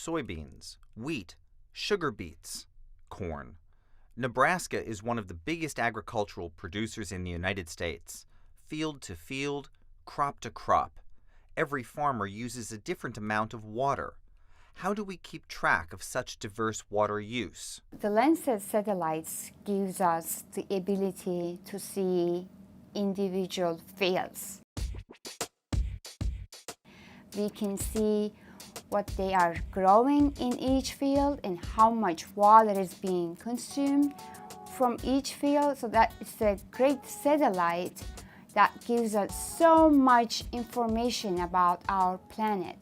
soybeans, wheat, sugar beets, corn. Nebraska is one of the biggest agricultural producers in the United States. Field to field, crop to crop. Every farmer uses a different amount of water. How do we keep track of such diverse water use? The Landsat satellites gives us the ability to see individual fields. We can see what they are growing in each field and how much water is being consumed from each field. So that is a great satellite that gives us so much information about our planet.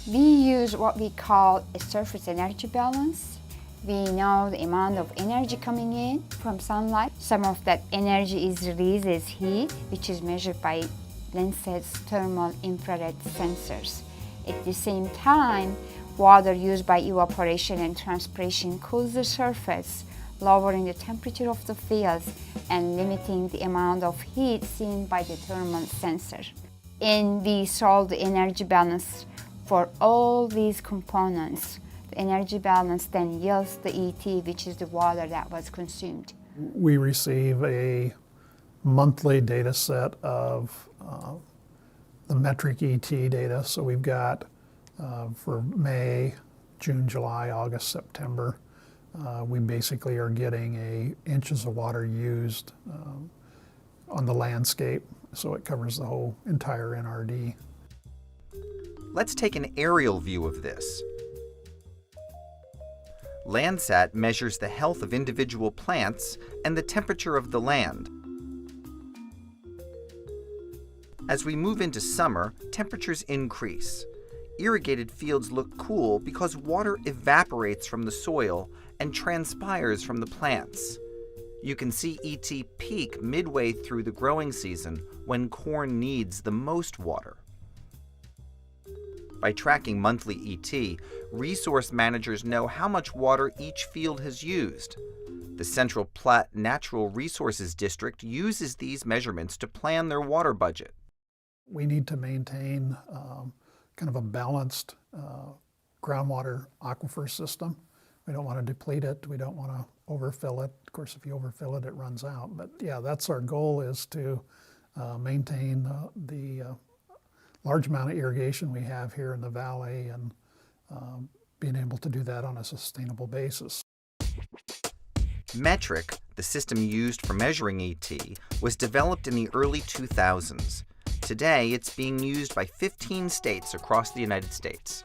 We use what we call a surface energy balance. We know the amount of energy coming in from sunlight. Some of that energy is released as heat, which is measured by Landsat's thermal infrared sensors. At the same time, water used by evaporation and transpiration cools the surface, lowering the temperature of the fields and limiting the amount of heat seen by the thermal sensor. And we solve the energy balance for all these components. The energy balance then yields the ET, which is the water that was consumed. We receive a monthly data set of the metric ET data. So we've got for May, June, July, August, September, we basically are getting inches of water used on the landscape. So it covers the whole entire NRD. Let's take an aerial view of this. Landsat measures the health of individual plants and the temperature of the land. As we move into summer, temperatures increase. Irrigated fields look cool because water evaporates from the soil and transpires from the plants. You can see ET peak midway through the growing season when corn needs the most water. By tracking monthly ET, resource managers know how much water each field has used. The Central Platte Natural Resources District uses these measurements to plan their water budget. We need to maintain kind of a balanced groundwater aquifer system. We don't want to deplete it. We don't want to overfill it. Of course, if you overfill it, it runs out. But yeah, that's our goal, is to maintain the large amount of irrigation we have here in the valley, and being able to do that on a sustainable basis. Metric, the system used for measuring ET, was developed in the early 2000s. Today, it's being used by 15 states across the United States.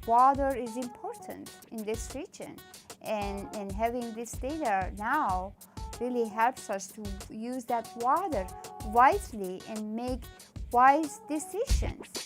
Water is important in this region, and having this data now really helps us to use that water wisely and make wise decisions.